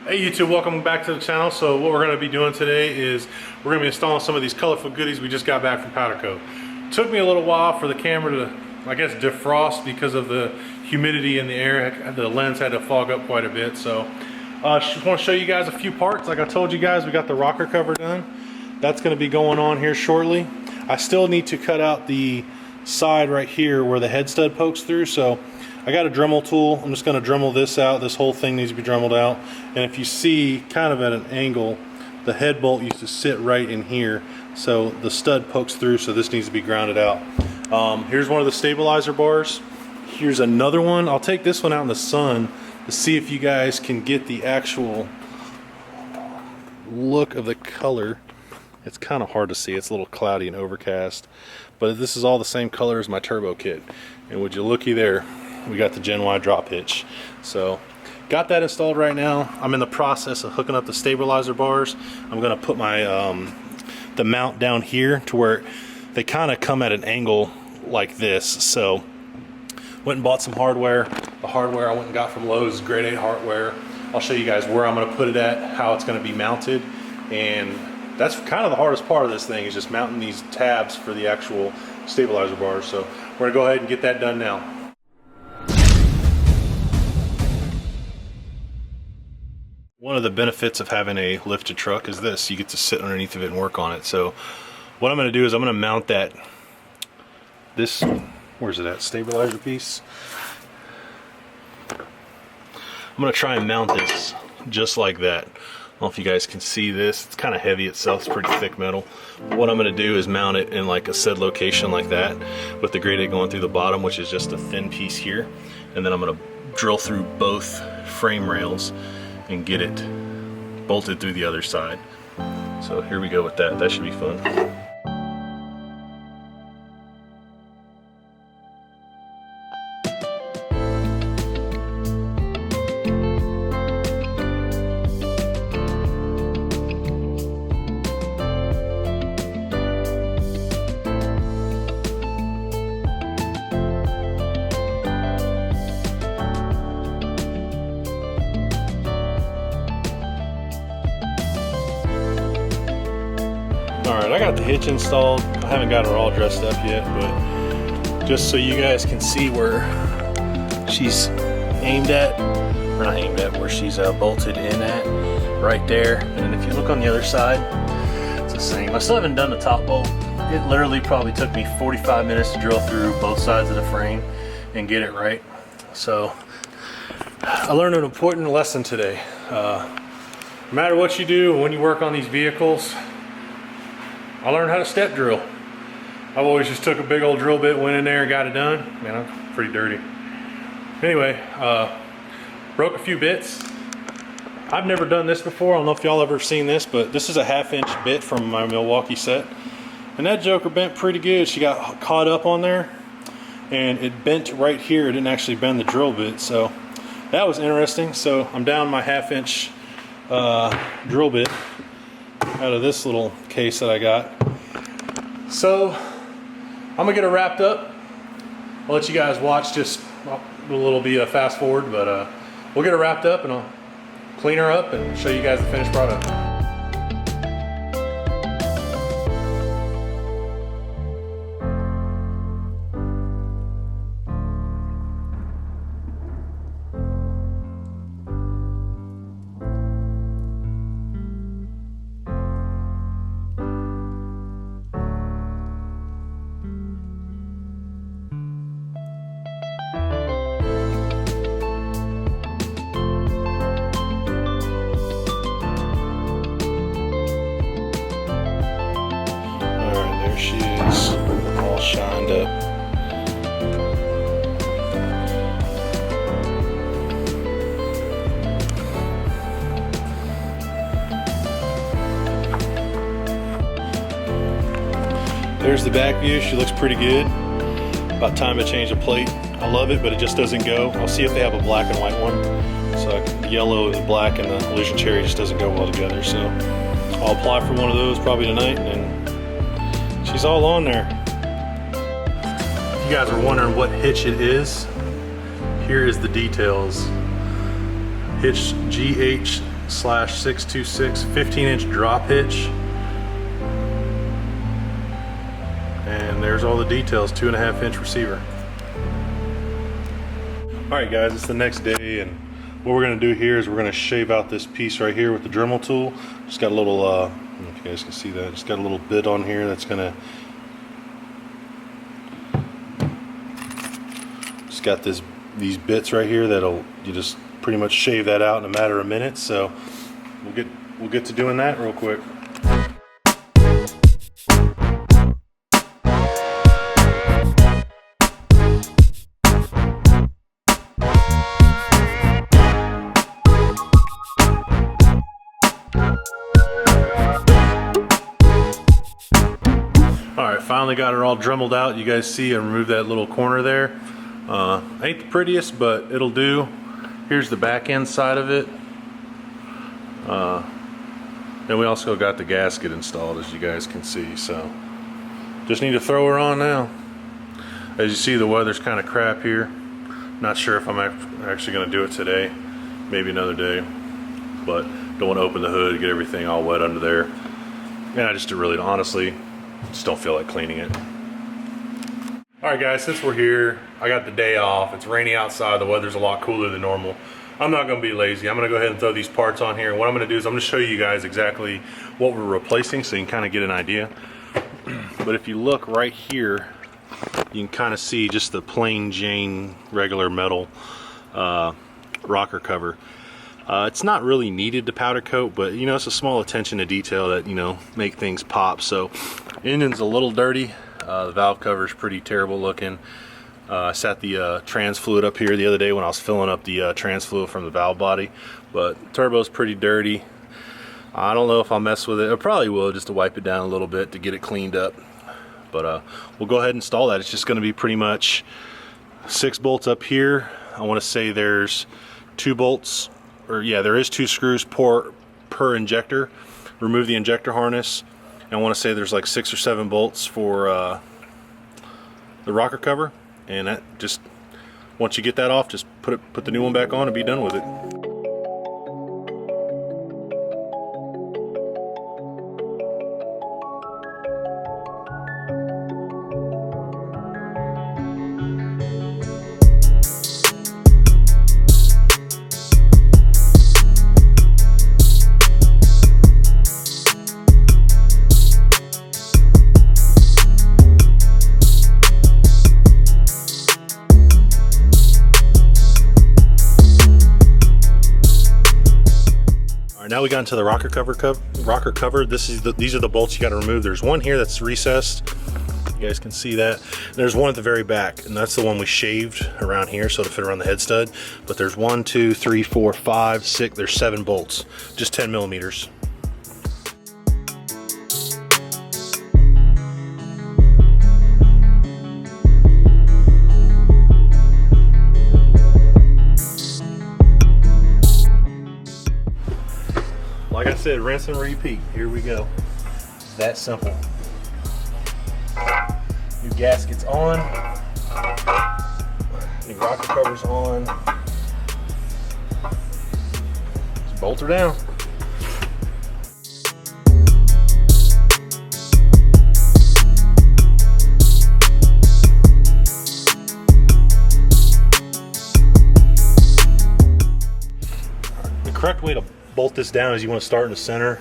Hey YouTube, welcome back to the channel. So what we're going to be doing today is we're going to be installing some of these colorful goodies we just got back from powder coat. Took me a little while for the camera to, I guess, defrost because of the humidity in the air. The lens had to fog up quite a bit. So just want to show you guys a few parts. Like I told you guys, we got the rocker cover done. That's going to be going on here shortly. I still need to cut out the side right here where the head stud pokes through. So I got a Dremel tool. I'm just going to Dremel this out. This whole thing needs to be Dremeled out. And if you see kind of at an angle, the head bolt used to sit right in here. So the stud pokes through, so this needs to be grounded out. Here's one of the stabilizer bars. Here's another one. I'll take this one out in the sun to see if you guys can get the actual look of the color. It's kind of hard to see. It's a little cloudy and overcast. But this is all the same color as my turbo kit. And would you looky there, we got the Gen Y drop hitch. So got that installed right now. I'm in the process of hooking up the stabilizer bars. I'm gonna put my the mount down here to where they kind of come at an angle like this. So went and bought some hardware. The hardware I went and got from Lowe's is grade A hardware. I'll show you guys where I'm gonna put it at, how it's gonna be mounted, and that's kind of the hardest part of this thing, is just mounting these tabs for the actual stabilizer bars. So we're gonna go ahead and get that done now. One of the benefits of having a lifted truck is this: you get to sit underneath of it and work on it. So what I'm going to do is I'm going to mount this, where's it at, stabilizer piece. I'm going to try and mount this just like that. I don't know if you guys can see this. It's kind of heavy itself, it's pretty thick metal. What I'm going to do is mount it in like a said location like that, with the grade A going through the bottom, which is just a thin piece here. And then I'm going to drill through both frame rails and get it bolted through the other side. So here we go with that. That should be fun. Alright, I got the hitch installed. I haven't got her all dressed up yet, but just so you guys can see where she's aimed at, or not aimed at, where she's bolted in at, right there. And then if you look on the other side, it's the same. I still haven't done the top bolt. It literally probably took me 45 minutes to drill through both sides of the frame and get it right. So I learned an important lesson today. No matter what you do when you work on these vehicles, I learned how to step drill. I've always just took a big old drill bit, went in there and got it done. Man, I'm pretty dirty. Anyway, broke a few bits. I've never done this before. I don't know if y'all ever seen this, but this is a 1/2" bit from my Milwaukee set. And that joker bent pretty good. She got caught up on there and it bent right here. It didn't actually bend the drill bit. So that was interesting. So I'm down my 1/2" drill bit out of this little case that I got. So I'm gonna get it wrapped up. I'll let you guys watch, just a little be a fast forward, but we'll get it wrapped up and I'll clean her up and show you guys the finished product. She is all shined up. There's the back view. She looks pretty good. About time to change the plate. I love it, but it just doesn't go. I'll see if they have a black and white one. So yellow and black and the illusion cherry just doesn't go well together. So I'll apply for one of those probably tonight, and she's all on there. If you guys are wondering what hitch it is, here is the details. Hitch WCFab S467.7/626 15-inch drop hitch. And there's all the details, 2.5-inch receiver. Alright guys, it's the next day, and what we're going to do here is we're going to shave out this piece right here with the Dremel tool. Just got a little, I don't know if you guys can see that, just got a little bit on here that's going to, just got these bits right here that'll, you just pretty much shave that out in a matter of minutes. So we'll get to doing that real quick. Alright, finally got her all dremeled out. You guys see I removed that little corner there. Ain't the prettiest, but it'll do. Here's the back end side of it. And we also got the gasket installed, as you guys can see. So just need to throw her on now. As you see, the weather's kind of crap here. Not sure if I'm actually going to do it today. Maybe another day. But don't want to open the hood, get everything all wet under there. And I just really, honestly, just don't feel like cleaning it. Alright guys, since we're here, I got the day off. It's rainy outside, the weather's a lot cooler than normal. I'm not going to be lazy. I'm going to go ahead and throw these parts on here. And what I'm going to do is I'm going to show you guys exactly what we're replacing so you can kind of get an idea. But if you look right here, you can kind of see just the plain Jane regular metal rocker cover. It's not really needed to powder coat, but you know, it's a small attention to detail that, you know, make things pop. So engine's a little dirty. The valve cover is pretty terrible looking. I sat the trans fluid up here the other day when I was filling up the trans fluid from the valve body, but turbo's pretty dirty. I don't know if I'll mess with it. I probably will, just to wipe it down a little bit to get it cleaned up. But we'll go ahead and install that. It's just going to be pretty much 6 bolts up here. I want to say there's 2 bolts, or yeah, there is 2 screws per injector. Remove the injector harness. And I want to say there's like 6 or 7 bolts for the rocker cover, and that just, once you get that off, just put the new one back on and be done with it. Now we got into the rocker cover. These are the bolts you got to remove. There's one here that's recessed. You guys can see that. There's one at the very back, and that's the one we shaved around here so to fit around the head stud. But there's 1, 2, 3, 4, 5, 6. There's 7 bolts, just 10 millimeters. Like I said, rinse and repeat. Here we go. That simple. New gaskets on. New rocker covers on. Just bolt her down. The correct way to bolt this down is you want to start in the center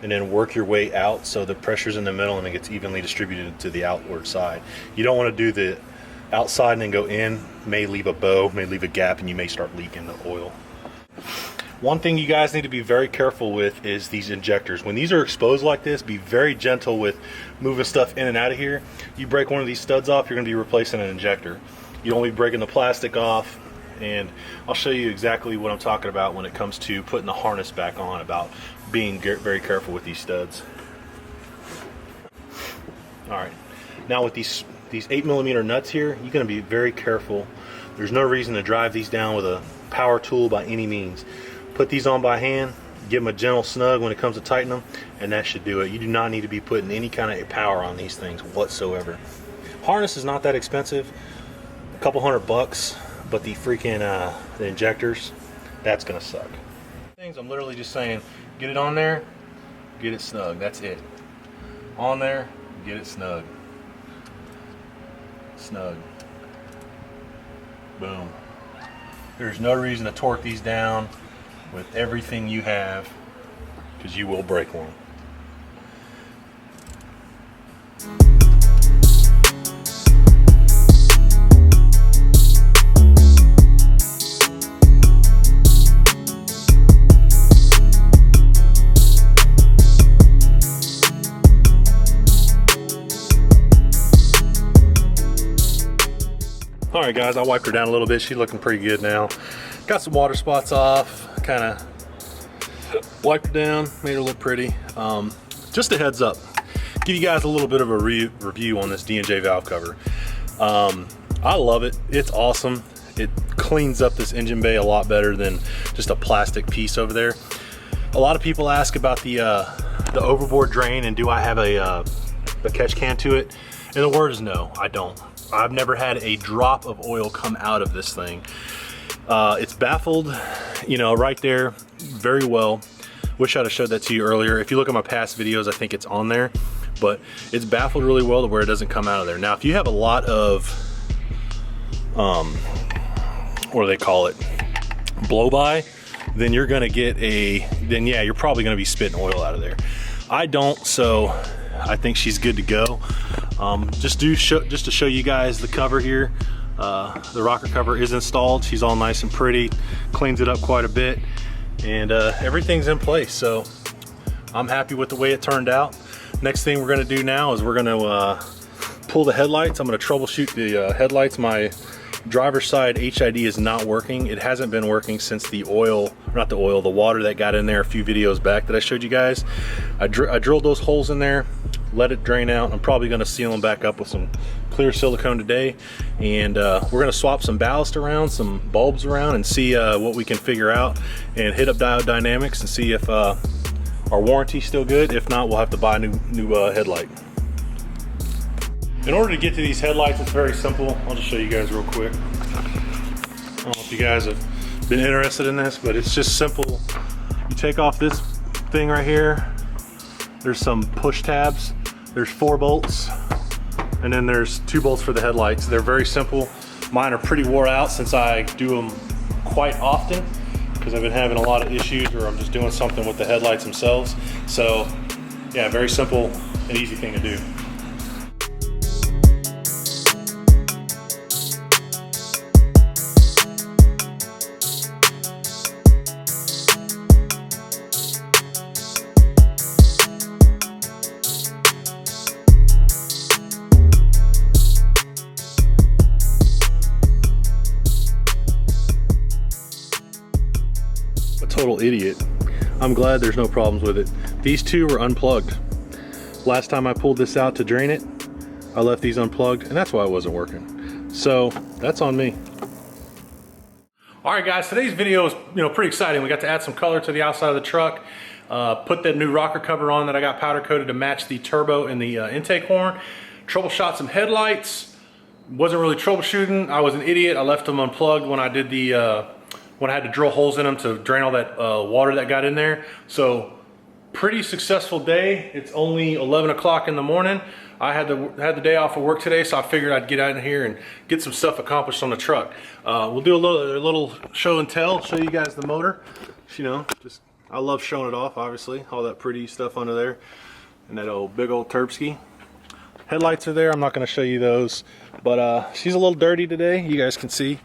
and then work your way out so the pressure's in the middle and it gets evenly distributed to the outward side. You don't want to do the outside and then go in. May leave a bow, may leave a gap, and you may start leaking the oil. One thing you guys need to be very careful with is these injectors. When these are exposed like this, be very gentle with moving stuff in and out of here. You break one of these studs off, you're going to be replacing an injector. You don't want to be breaking the plastic off. And I'll show you exactly what I'm talking about when it comes to putting the harness back on, about being very careful with these studs. Alright, now with these 8mm nuts here, you're going to be very careful. There's no reason to drive these down with a power tool by any means. Put these on by hand, give them a gentle snug when it comes to tighten them, and that should do it. You do not need to be putting any kind of power on these things whatsoever. Harness is not that expensive, a couple $100 bucks. But the freaking the injectors, that's gonna suck. I'm literally just saying, get it on there, get it snug. That's it. On there, get it snug. Snug. Boom. There's no reason to torque these down with everything you have, because you will break one. All right, guys, I wiped her down a little bit. She's looking pretty good now. Got some water spots off, kind of wiped her down, made her look pretty. Just a heads up, give you guys a little bit of a review on this D&J valve cover. I love it. It's awesome. It cleans up this engine bay a lot better than just a plastic piece over there. A lot of people ask about the overboard drain and do I have a catch can to it? And the word is no, I don't. I've never had a drop of oil come out of this thing. It's baffled, you know, right there very well. Wish I'd have showed that to you earlier. If you look at my past videos, I think it's on there, but it's baffled really well to where it doesn't come out of there. Now, if you have a lot of, what do they call it? Blow by, then you're gonna get then yeah, you're probably gonna be spitting oil out of there. I don't, so I think she's good to go. Just to show you guys the cover here. The rocker cover is installed. She's all nice and pretty, cleans it up quite a bit, and everything's in place. So I'm happy with the way it turned out. Next thing we're gonna do now is we're gonna pull the headlights. I'm gonna troubleshoot the headlights. My driver's side HID is not working. It hasn't been working since the water that got in there a few videos back that I showed you guys. I drilled those holes in there, let it drain out. I'm probably gonna seal them back up with some clear silicone today, and we're gonna swap some ballast around, some bulbs around, and see what we can figure out, and hit up Diode Dynamics and see if our warranty's still good. If not, we'll have to buy a new headlight. In order to get to these headlights, it's very simple. I'll just show you guys real quick. I don't know if you guys have been interested in this, but it's just simple. You take off this thing right here. There's some push tabs. There's 4 bolts, and then there's 2 bolts for the headlights. They're very simple. Mine are pretty wore out since I do them quite often, because I've been having a lot of issues, or I'm just doing something with the headlights themselves. So yeah, very simple and easy thing to do. Total idiot. I'm glad there's no problems with it. These 2 were unplugged. Last time I pulled this out to drain it, I left these unplugged, and that's why it wasn't working. So that's on me. All right, guys, today's video is pretty exciting. We got to add some color to the outside of the truck, put that new rocker cover on that I got powder coated to match the turbo and the intake horn, troubleshot some headlights. Wasn't really troubleshooting. I was an idiot. I left them unplugged when I did when I had to drill holes in them to drain all that water that got in there. So pretty successful day. It's only 11 o'clock in the morning. I had the day off of work today, so I figured I'd get out in here and get some stuff accomplished on the truck. We'll do a little show and tell, show you guys the motor. I love showing it off, obviously. All that pretty stuff under there. And that big old Terpsky. Headlights are there. I'm not gonna show you those, but she's a little dirty today. You guys can see.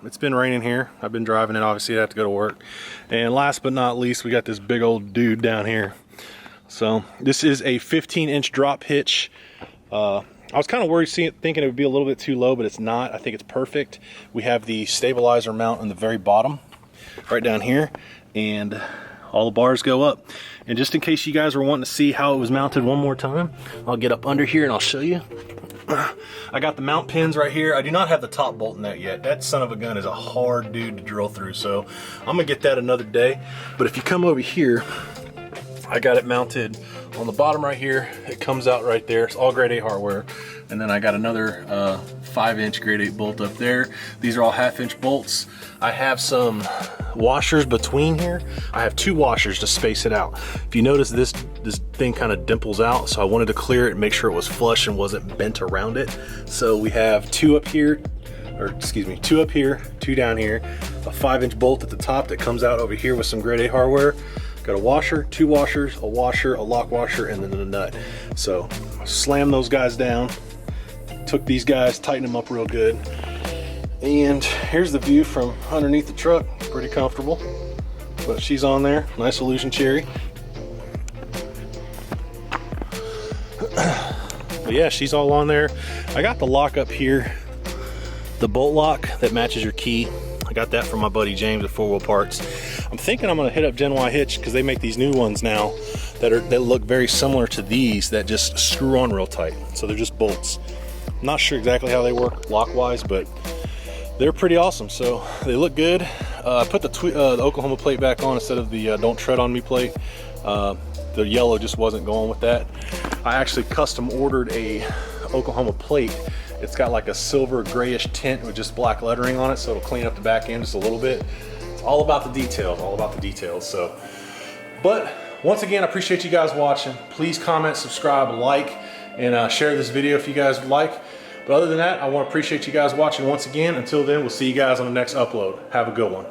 It's been raining here. I've been driving it, obviously I have to go to work. And last but not least, we got this big old dude down here. So this is a 15-inch drop hitch. I was kind of worried thinking it would be a little bit too low, but it's not. I think it's perfect. We have the stabilizer mount on the very bottom, right down here, and all the bars go up. And just in case you guys were wanting to see how it was mounted one more time, I'll get up under here and I'll show you. I got the mount pins right here. I do not have the top bolt in that yet. That son of a gun is a hard dude to drill through, so I'm gonna get that another day. But if you come over here, I got it mounted on the bottom right here. It comes out right there. It's all grade A hardware. And then I got another 5-inch grade 8 bolt up there. These are all 1/2-inch bolts. I have some washers between here. I have 2 washers to space it out. If you notice, this thing kind of dimples out, so I wanted to clear it and make sure it was flush and wasn't bent around it. So we have 2 up here, or excuse me, 2 up here, 2 down here, a 5-inch bolt at the top that comes out over here with some grade 8 hardware. Got a washer, 2 washers, a washer, a lock washer, and then a nut. So slam those guys down, took these guys, tightened them up real good. And here's the view from underneath the truck, pretty comfortable. But she's on there, nice illusion cherry. But yeah, she's all on there. I got the lock up here, the bolt lock that matches your key. I got that from my buddy James at 4 Wheel Parts. I'm thinking I'm gonna hit up Gen Y Hitch because they make these new ones now that look very similar to these that just screw on real tight. So they're just bolts. I'm not sure exactly how they work lock-wise, but they're pretty awesome. So they look good. I put the Oklahoma plate back on instead of the Don't Tread on Me plate. The yellow just wasn't going with that. I actually custom ordered a Oklahoma plate. It's got like a silver grayish tint with just black lettering on it, so it'll clean up the back end just a little bit. It's all about the details, all about the details. So, but once again, I appreciate you guys watching. Please comment, subscribe, like, and share this video if you guys would like. But other than that, I want to appreciate you guys watching once again. Until then, we'll see you guys on the next upload. Have a good one.